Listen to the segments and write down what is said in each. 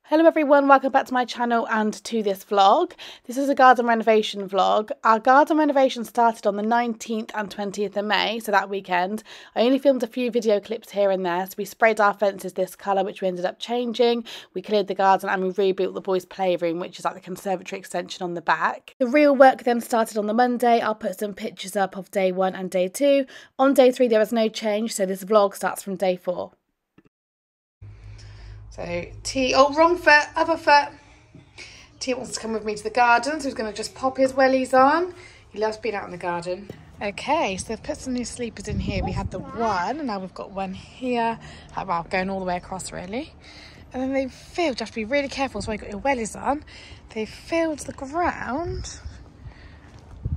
Hello everyone, welcome back to my channel and to this vlog. This is a garden renovation vlog. Our garden renovation started on the 19th and 20th of May, so that weekend. I only filmed a few video clips here and there. So we sprayed our fences this colour, which we ended up changing. We cleared the garden and we rebuilt the boys' playroom, which is like the conservatory extension on the back. The real work then started on the Monday. I'll put some pictures up of day 1 and day 2. On day 3 there was no change, so this vlog starts from day 4. So T, oh wrong foot, other foot. T wants to come with me to the garden, so he's going to just pop his wellies on. He loves being out in the garden. Okay, so they've put some new sleepers in here. We had the one, and now we've got one here. Well, going all the way across really. And then they've filled, you have to be really careful, so you got your wellies on. They've filled the ground.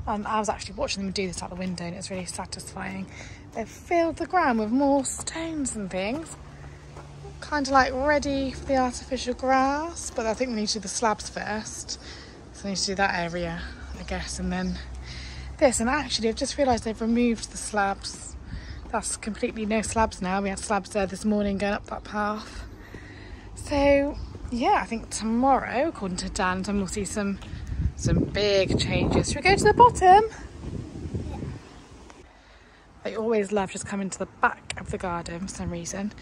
I was actually watching them do this out the window and it's really satisfying. They've filled the ground with more stones and things. Kind of like ready for the artificial grass, but I think we need to do the slabs first. So I need to do that area, I guess, and then this. And actually I've just realised they've removed the slabs. That's completely no slabs now. We had slabs there this morning going up that path. So yeah, I think tomorrow, according to Dan, we'll see some big changes. Should we go to the bottom? Yeah. I always love just coming to the back of the garden for some reason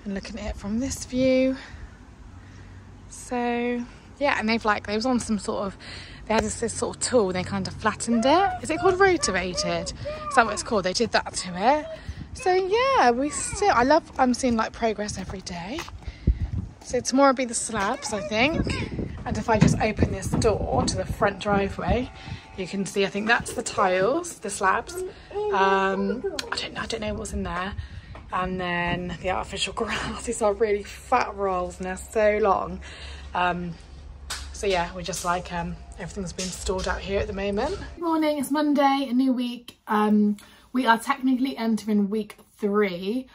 and looking at it from this view. So yeah, and they was on some sort of, they had this sort of tool, they kind of flattened it. Is it called rotivated? Is that what it's called? They did that to it. So yeah, I'm seeing like progress every day. So tomorrow will be the slabs, I think. And if I just open this door to the front driveway, you can see, I think that's the tiles, the slabs. I don't know what's in there. And then the artificial grass. These are really fat rolls and they're so long. So yeah, we're just like, everything's being stored out here at the moment. Good morning, it's Monday, a new week. We are technically entering week 3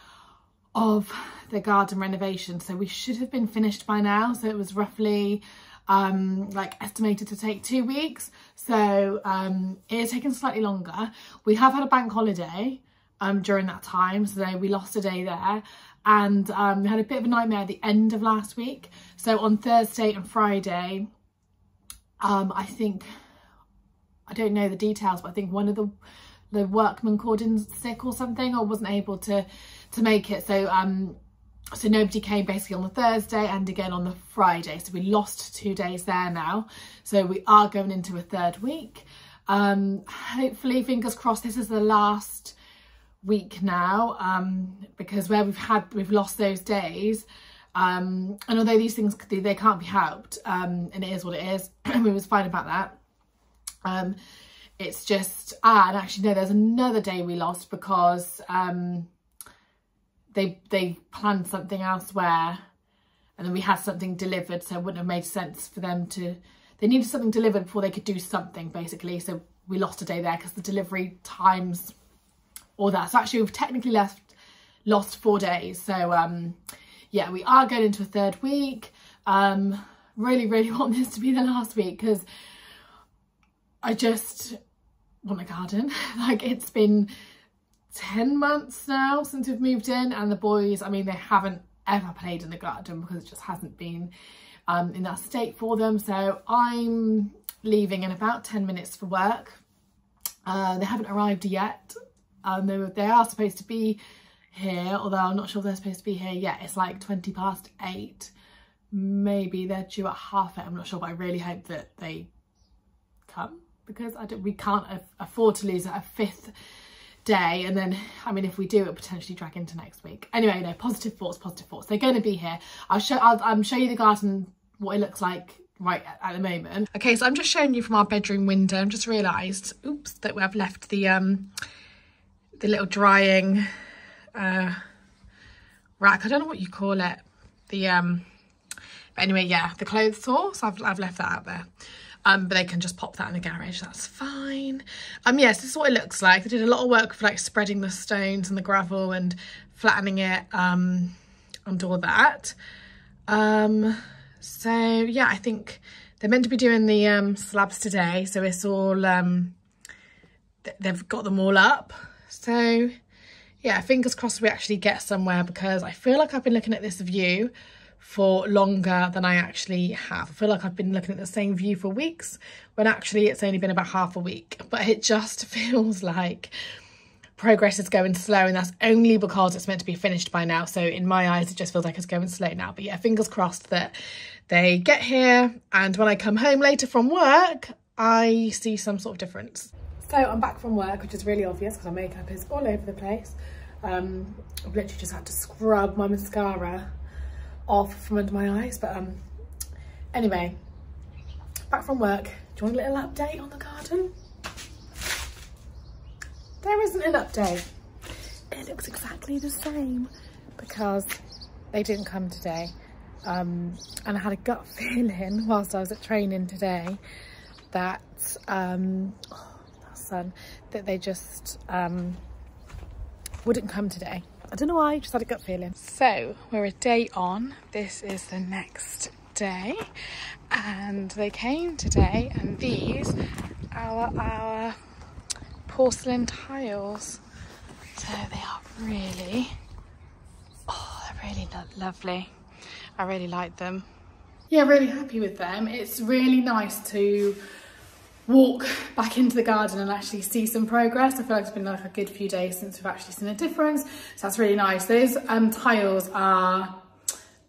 of the garden renovation. So we should have been finished by now. So it was roughly like estimated to take 2 weeks. So it has taken slightly longer. We have had a bank holiday during that time, so we lost a day there, and we had a bit of a nightmare at the end of last week. So on Thursday and Friday, I think, I don't know the details, but I think one of the workmen called in sick or something, or wasn't able to make it. So so nobody came basically on the Thursday and again on the Friday. So we lost 2 days there now. So we are going into a 3rd week. Hopefully, fingers crossed, this is the last week now, because where we've lost those days, and although these things they can't be helped, and it is what it is. We was fine about that. It's just and actually no, there's another day we lost because they planned something elsewhere and then we had something delivered, so it wouldn't have made sense for them to, they needed something delivered before they could do something basically. So we lost a day there because the delivery times, all that. So actually we've technically lost 4 days. So yeah, we are going into a 3rd week. Really want this to be the last week because I just want a garden. Like, it's been 10 months now since we've moved in, and the boys, I mean, they haven't ever played in the garden because it just hasn't been in that state for them. So I'm leaving in about 10 minutes for work. They haven't arrived yet. They are supposed to be here, although I'm not sure if they're supposed to be here yet. It's like 8:20. Maybe they're due at 8:30. I'm not sure, but I really hope that they come because we can't afford to lose a 5th day. And then, I mean, if we do, it potentially drag into next week. Anyway, no, positive thoughts. They're going to be here. I'll show you the garden, what it looks like right at the moment. Okay, so I'm just showing you from our bedroom window. I've just realised, oops, that we have left the little drying rack. I don't know what you call it. But anyway, yeah, the clothes horse. I've left that out there. But they can just pop that in the garage. That's fine. Yes, this is what it looks like. They did a lot of work for like spreading the stones and the gravel and flattening it and all that. So yeah, I think they're meant to be doing the slabs today. So it's all they've got them all up. So yeah, fingers crossed we actually get somewhere, because I feel like I've been looking at this view for longer than I actually have. I feel like I've been looking at the same view for weeks when actually it's only been about half a week, but it just feels like progress is going slow, and that's only because it's meant to be finished by now. So in my eyes, it just feels like it's going slow now. But yeah, fingers crossed that they get here, and when I come home later from work, I see some sort of difference. So I'm back from work, which is really obvious because my makeup is all over the place. I've literally just had to scrub my mascara off from under my eyes, but anyway, back from work. Do you want a little update on the garden? There isn't an update. It looks exactly the same because they didn't come today, and I had a gut feeling whilst I was at training today that that they just wouldn't come today. I don't know why, just had a gut feeling. So we're a day on. This is the next day, and they came today, and these are our porcelain tiles. So they are really, they're really lovely. I really like them. Yeah, really happy with them. It's really nice to walk back into the garden and actually see some progress. I feel like it's been like a good few days since we've actually seen a difference, so that's really nice. Those tiles are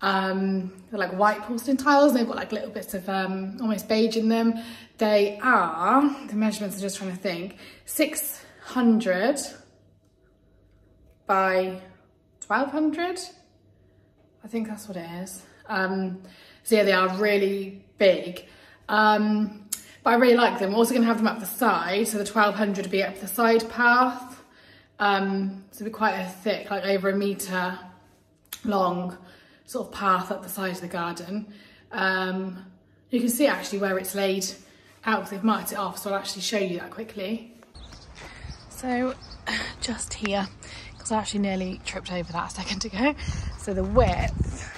they're like white porcelain tiles. They've got like little bits of almost beige in them. They are, the measurements, I'm just trying to think, 600 by 1200. I think that's what it is. So yeah, they are really big. But I really like them. I'm also going to have them up the side, so the 1200 would be up the side path. So it'd be quite a thick, like over 1 metre long sort of path up the side of the garden. You can see actually where it's laid out because they've marked it off, so I'll actually show you that quickly. So just here, because I actually nearly tripped over that a second ago. So the width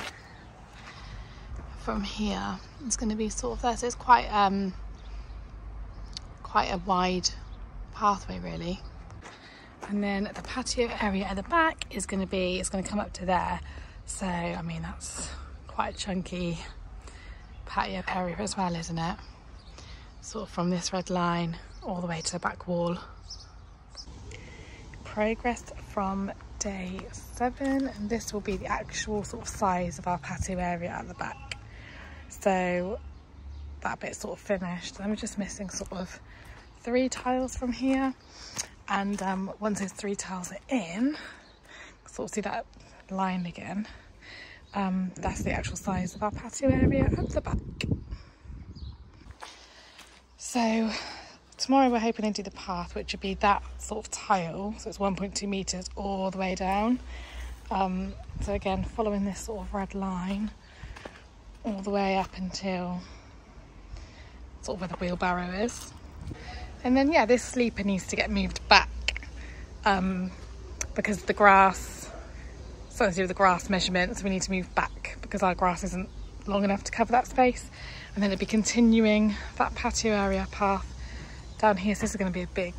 from here is going to be sort of there, so it's quite a wide pathway really. And then the patio area at the back is going to be, it's going to come up to there. So I mean, that's quite a chunky patio area as well, isn't it? Sort of from this red line all the way to the back wall. Progress from day 7, and this will be the actual sort of size of our patio area at the back. So that bit's sort of finished. I'm just missing sort of 3 tiles from here, and once those 3 tiles are in, sort of see that line again, that's the actual size of our patio area at the back. So tomorrow we're hoping to do the path, which would be that sort of tile, so it's 1.2 metres all the way down. So again, following this sort of red line all the way up until sort of where the wheelbarrow is. And then yeah, this sleeper needs to get moved back because the grass, something to do with the grass measurements, we need to move back because our grass isn't long enough to cover that space. And then it'll be continuing that patio area path down here. So this is going to be a big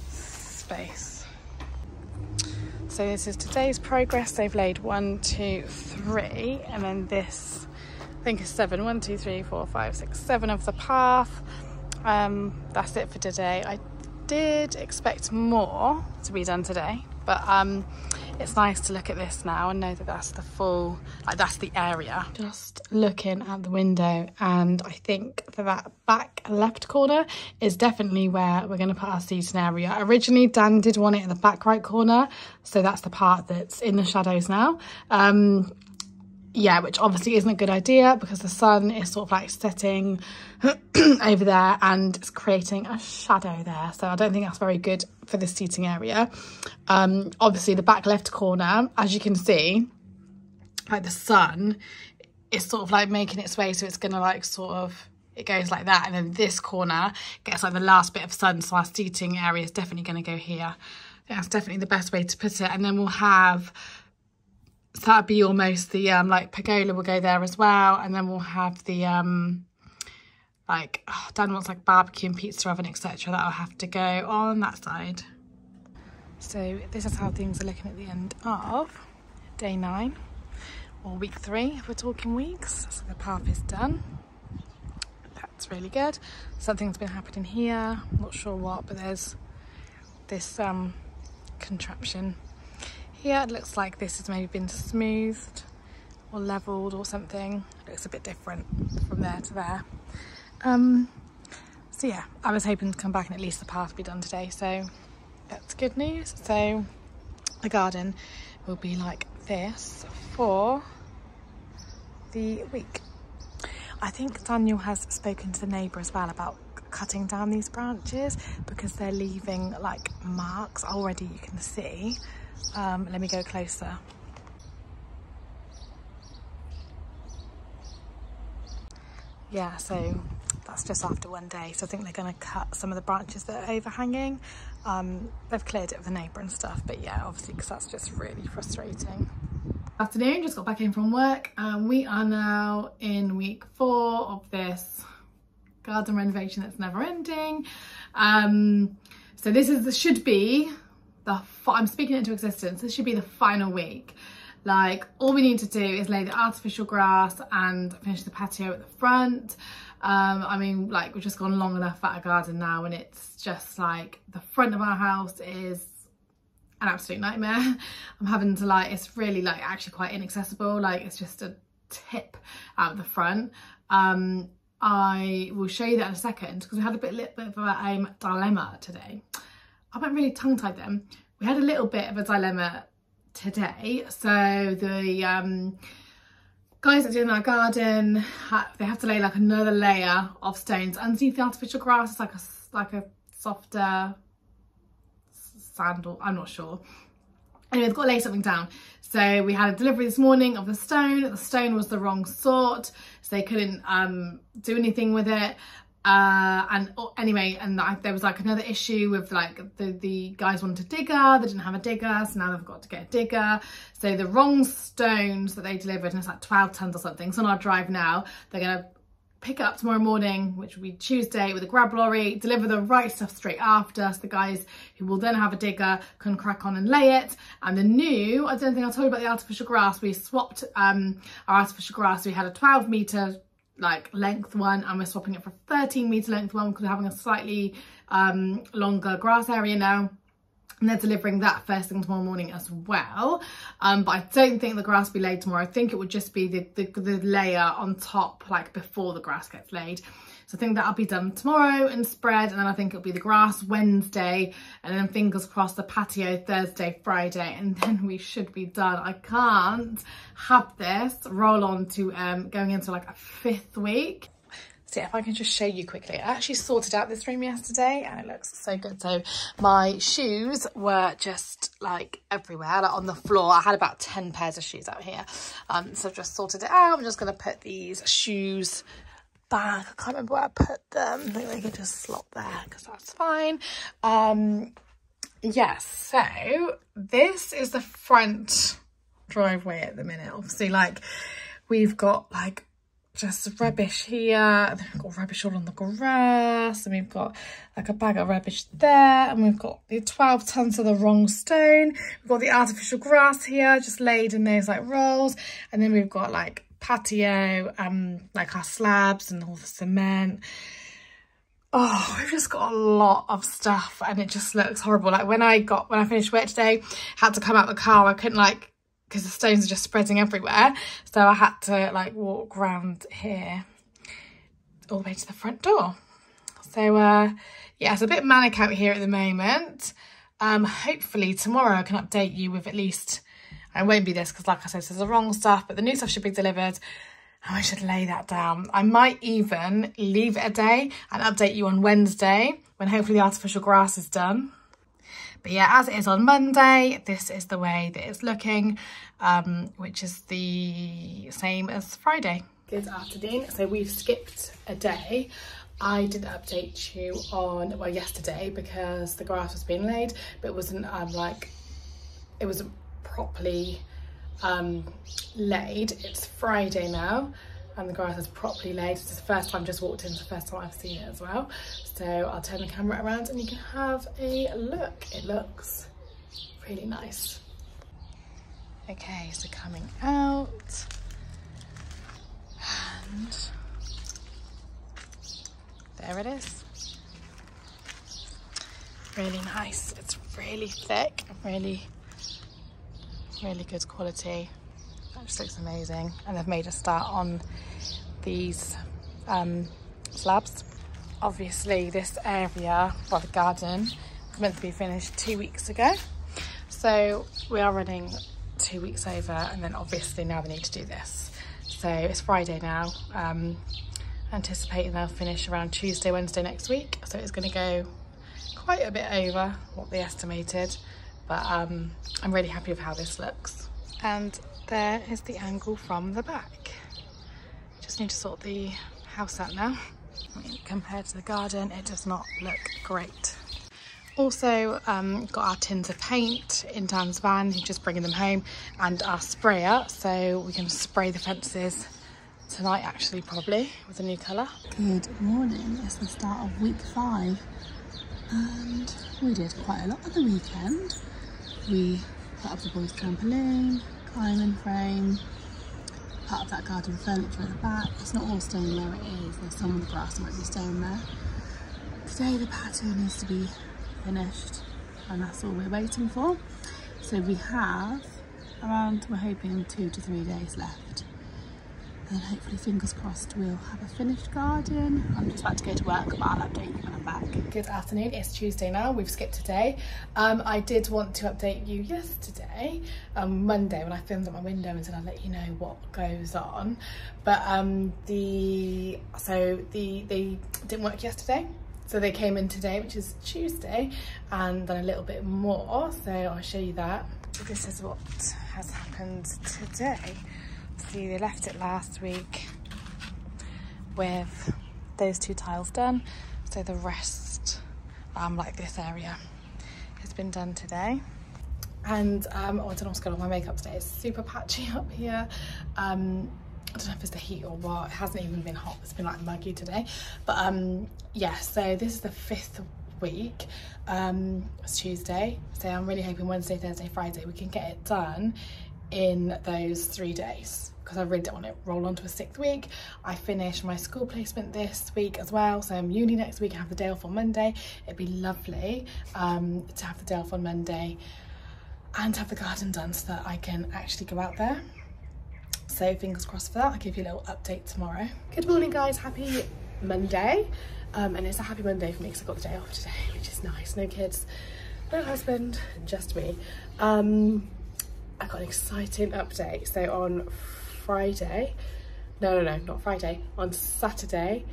space. So this is today's progress. They've laid 1, 2, 3, and then this I think is 7. 1, 2, 3, 4, 5, 6, 7 of the path. That's it for today. I did expect more to be done today, but it's nice to look at this now and know that that's the full, like that's the area. Just looking at the window, and I think that back left corner is definitely where we're going to put our seating area. Originally Dan did want it in the back right corner, so that's the part that's in the shadows now. Yeah, which obviously isn't a good idea because the sun is sort of like setting over there and it's creating a shadow there. So I don't think that's very good for the seating area. Obviously the back left corner, as you can see, like the sun is sort of like making its way. So it's going to like sort of, it goes like that. And then this corner gets like the last bit of sun. So our seating area is definitely going to go here. That's definitely the best way to put it. And then we'll have, so that'd be almost the like pergola will go there as well, and then we'll have the like Dan wants like barbecue and pizza oven, etc. That'll have to go on that side. So this is how things are looking at the end of day 9. or week 3 if we're talking weeks. So the path is done. That's really good. Something's been happening here, I'm not sure what, but there's this contraption here. It looks like this has maybe been smoothed or levelled or something. It looks a bit different from there to there. So yeah, I was hoping to come back and at least the path be done today, so that's good news. So the garden will be like this for the week. I think Daniel has spoken to the neighbour as well about cutting down these branches because they're leaving like marks already, you can see. Let me go closer. Yeah, so that's just after one day, so I think they're going to cut some of the branches that are overhanging. They've cleared it with the neighbour and stuff, but yeah, obviously, because that's just really frustrating. Afternoon, just got back in from work, and we are now in week 4 of this garden renovation that's never ending. So this should be I'm speaking it into existence. This should be the final week. Like, all we need to do is lay the artificial grass and finish the patio at the front. I mean, like, we've just gone long enough at a garden now, and it's just like the front of our house is an absolute nightmare. I'm having to like, it's really like actually quite inaccessible. Like, it's just a tip out the front. I will show you that in a second because we had a little bit of a dilemma today. I went really tongue-tied then. We had a little bit of a dilemma today. So the guys that are doing our garden, they have to lay like another layer of stones underneath the artificial grass. It's like a softer sandal, I'm not sure. Anyway, they've got to lay something down. So we had a delivery this morning of the stone. The stone was the wrong sort, so they couldn't do anything with it. There was like another issue with like the guys wanted a digger, they didn't have a digger, so now they've got to get a digger. So the wrong stones that they delivered, and it's like 12 tons or something, so on our drive now, they're going to pick it up tomorrow morning, which will be Tuesday, with a grab lorry, deliver the right stuff straight after, so the guys who will then have a digger can crack on and lay it. And the new, I don't think I told you about the artificial grass, we swapped our artificial grass. We had a 12-metre like length one, and we're swapping it for a 13-metre length one because we're having a slightly longer grass area now, and they're delivering that first thing tomorrow morning as well. But I don't think the grass will be laid tomorrow. I think it would just be the layer on top, like before the grass gets laid. So I think that'll be done tomorrow and spread, and then I think it'll be the grass Wednesday, and then fingers crossed the patio Thursday, Friday, and then we should be done. I can't have this roll on to going into like a 5th week. So yeah, if I can just show you quickly, I actually sorted out this room yesterday and it looks so good. So my shoes were just like everywhere, like on the floor. I had about 10 pairs of shoes out here. So I've just sorted it out. I'm just going to put these shoes back. I can't remember where I put them. I think they can just slot there because that's fine. Yes, so this is the front driveway at the minute. Obviously, like, we've got like just rubbish here, and then we've got rubbish all on the grass, and we've got like a bag of rubbish there, and we've got the 12 tons of the wrong stone. We've got the artificial grass here just laid in those like rolls, and then we've got like patio, like our slabs and all the cement. Oh, we've just got a lot of stuff and it just looks horrible. Like when I finished work today, had to come out the car, I couldn't, like, because the stones are just spreading everywhere, so I had to like walk around here all the way to the front door. So yeah, it's a bit manic out here at the moment. Hopefully tomorrow I can update you with at least, it won't be this because like I said, there's the wrong stuff, but the new stuff should be delivered and I should lay that down. I might even leave it a day and update you on Wednesday when hopefully the artificial grass is done. But yeah, as it is on Monday, this is the way that it's looking, which is the same as Friday. Good afternoon. So we've skipped a day. I didn't update you on, well, yesterday because the grass was being laid, but it wasn't it wasn't properly laid. It's Friday now and the grass is properly laid. It's the first time, just walked in, it's the first time I've seen it as well. So I'll turn the camera around and you can have a look. It looks really nice. Okay, so coming out, and there it is. Really nice. It's really thick, really good quality. That just looks amazing. And they've made a start on these slabs. Obviously this area, well, the garden, was meant to be finished 2 weeks ago. So we are running 2 weeks over, and then obviously now they need to do this. So it's Friday now. Anticipating they'll finish around Tuesday, Wednesday next week. So it's going to go quite a bit over what they estimated, but I'm really happy with how this looks. And there is the angle from the back. Just need to sort the house out now. I mean, compared to the garden, it does not look great. Also got our tins of paint in Dan's van. He's just bringing them home, and our sprayer, so we can spray the fences tonight actually, probably, with a new colour. Good morning. It's the start of week 5. And we did quite a lot at the weekend. We put up the boys' trampoline, climbing frame, part of that garden furniture at the back. It's not all staying where it is. There's some of the grass that might be staying there. Today the patio needs to be finished, and that's all we're waiting for. So we have around, we're hoping 2 to 3 days left. And hopefully, fingers crossed, we'll have a finished garden. I'm just about to go to work, but I'll update you when I'm back. Good afternoon, it's Tuesday now, we've skipped a day. I did want to update you yesterday, Monday, when I filmed at my window and said I'll let you know what goes on. But they didn't work yesterday. So they came in today, which is Tuesday, and then a little bit more, so I'll show you that. This is what has happened today. See, they left it last week with those 2 tiles done, so the rest, like this area, has been done today. And I don't know what's going on with my makeup today. It's super patchy up here. I don't know if it's the heat or what. It hasn't even been hot. It's been like muggy today. But yeah, so this is the 5th week. It's Tuesday, so I'm really hoping Wednesday, Thursday, Friday we can get it done in those 3 days, because I really don't want to roll on to a 6th week. I finish my school placement this week as well, so I'm uni next week. I have the day off on Monday. It'd be lovely to have the day off on Monday and have the garden done so that I can actually go out there. So fingers crossed for that. I'll give you a little update tomorrow. Good morning guys, happy Monday. And it's a happy Monday for me because I got the day off today, which is nice. No kids, no husband, just me. I got an exciting update. So on Friday, no, not Friday, on Saturday,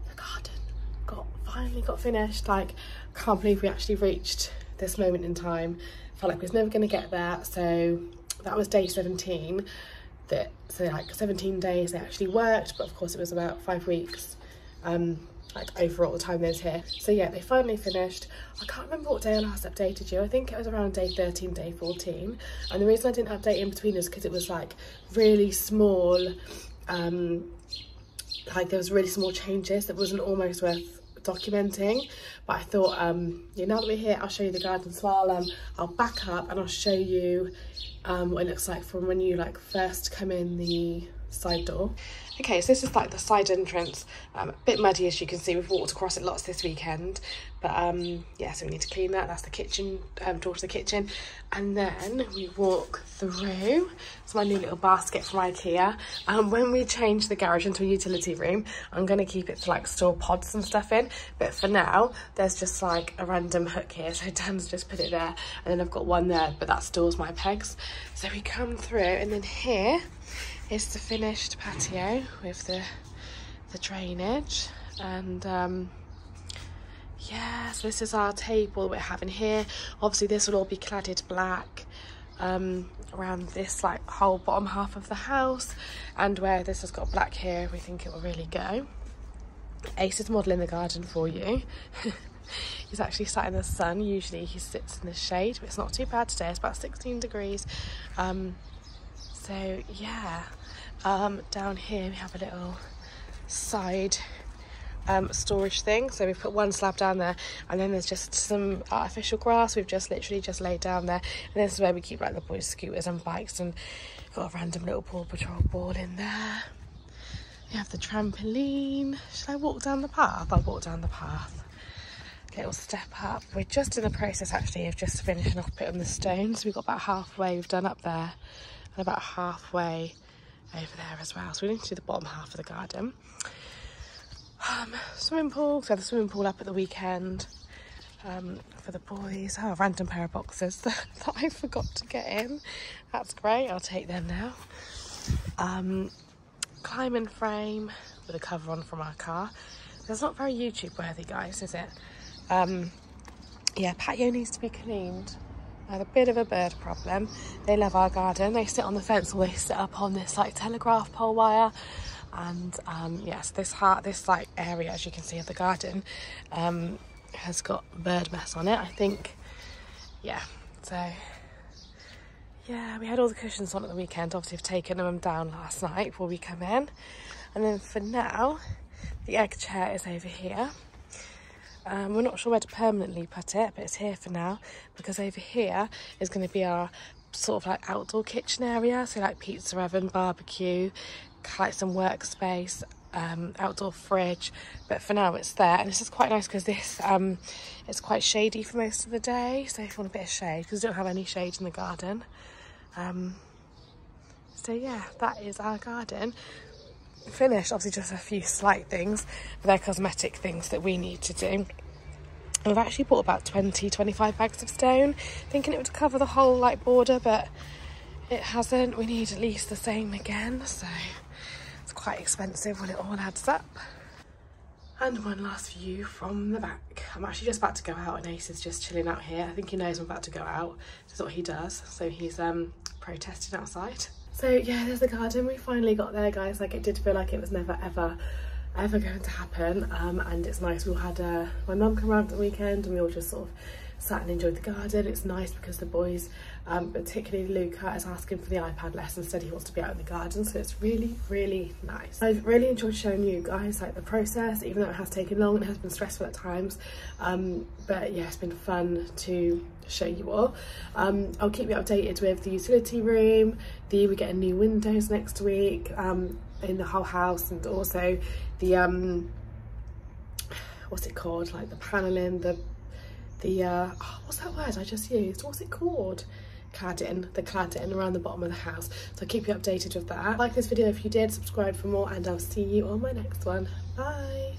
the garden finally got finished. Like, can't believe we actually reached this moment in time. Felt like we was never going to get there. So that was day 17. So like 17 days they actually worked, but of course it was about 5 weeks like overall the time they was here. So yeah, they finally finished. I can't remember what day I last updated you. I think it was around day 13, day 14. And the reason I didn't update in between is because it was like really small, like there was really small changes that wasn't almost worth documenting. But I thought, yeah, now that we're here, I'll show you the garden. So I'll back up and I'll show you what it looks like from when you like first come in the side door. Okay, so this is like the side entrance, a bit muddy as you can see. We've walked across it lots this weekend, but yeah, so we need to clean that. That's the kitchen, door to the kitchen, and then we walk through. It's my new little basket from IKEA. When we change the garage into a utility room, I'm going to keep it to like store pods and stuff in, but for now there's just like a random hook here, so Dan's just put it there, and then I've got one there, but that stores my pegs. So we come through, and then here is the finished patio with the drainage, and yeah, so this is our table that we're having here. Obviously this will all be cladded black around this like whole bottom half of the house, and where this has got black here, we think it will really go. Ace is modelling the garden for you. He's actually sat in the sun. Usually he sits in the shade, but it's not too bad today. It's about 16 degrees. So yeah, down here we have a little side storage thing. So we've put one slab down there, and then there's just some artificial grass we've just literally just laid down there, and this is where we keep like the boys' scooters and bikes, and got a random little Paw Patrol ball in there. We have the trampoline. Should I walk down the path? I'll walk down the path. Little step up. We're just in the process actually of just finishing off putting the stones. We've got about halfway we've done up there, and about halfway over there as well. So we need to do the bottom half of the garden. Swimming pool. So the swimming pool up at the weekend for the boys. Oh, a random pair of boxes that I forgot to get in. That's great. I'll take them now. Climbing frame with a cover on from our car. That's not very YouTube worthy, guys, is it? Yeah, patio needs to be cleaned. I had a bit of a bird problem. They love our garden. They sit on the fence, or they sit up on this like telegraph pole wire. And yes, this like area, as you can see, of the garden has got bird mess on it, I think. Yeah, so yeah, we had all the cushions on at the weekend. Obviously, I've taken them down last night before we come in. And then for now, the egg chair is over here. We're not sure where to permanently put it, but it's here for now, because over here is going to be our sort of like outdoor kitchen area. So like pizza oven, barbecue, like some workspace, outdoor fridge. But for now it's there, and this is quite nice because this it's quite shady for most of the day. So if you want a bit of shade, because we don't have any shade in the garden. So yeah, that is our garden. Finished. Obviously just a few slight things, but they're cosmetic things that we need to do. And we've actually bought about 20-25 bags of stone, thinking it would cover the whole like border, but it hasn't. We need at least the same again, so it's quite expensive when it all adds up. And one last view from the back. I'm actually just about to go out, and Ace is just chilling out here. I think he knows I'm about to go out. That's what he does, so he's protesting outside. So yeah, there's the garden. We finally got there, guys. Like, it did feel like it was never ever going to happen. And it's nice. We all had my mum come around at the weekend, and we all just sort of sat and enjoyed the garden. It's nice because the boys, particularly Luca, is asking for the iPad lesson. Instead, he wants to be out in the garden, so it's really, really nice. I've really enjoyed showing you guys like the process, even though it has taken long and it has been stressful at times. But yeah, it's been fun to show you all. I'll keep you updated with the utility room. We're getting new windows next week in the whole house, and also the what's it called, like the paneling, the what's that word I just used, what's it called, cladding, the cladding around the bottom of the house. So I'll keep you updated with that. Like this video if you did, subscribe for more, and I'll see you on my next one. Bye.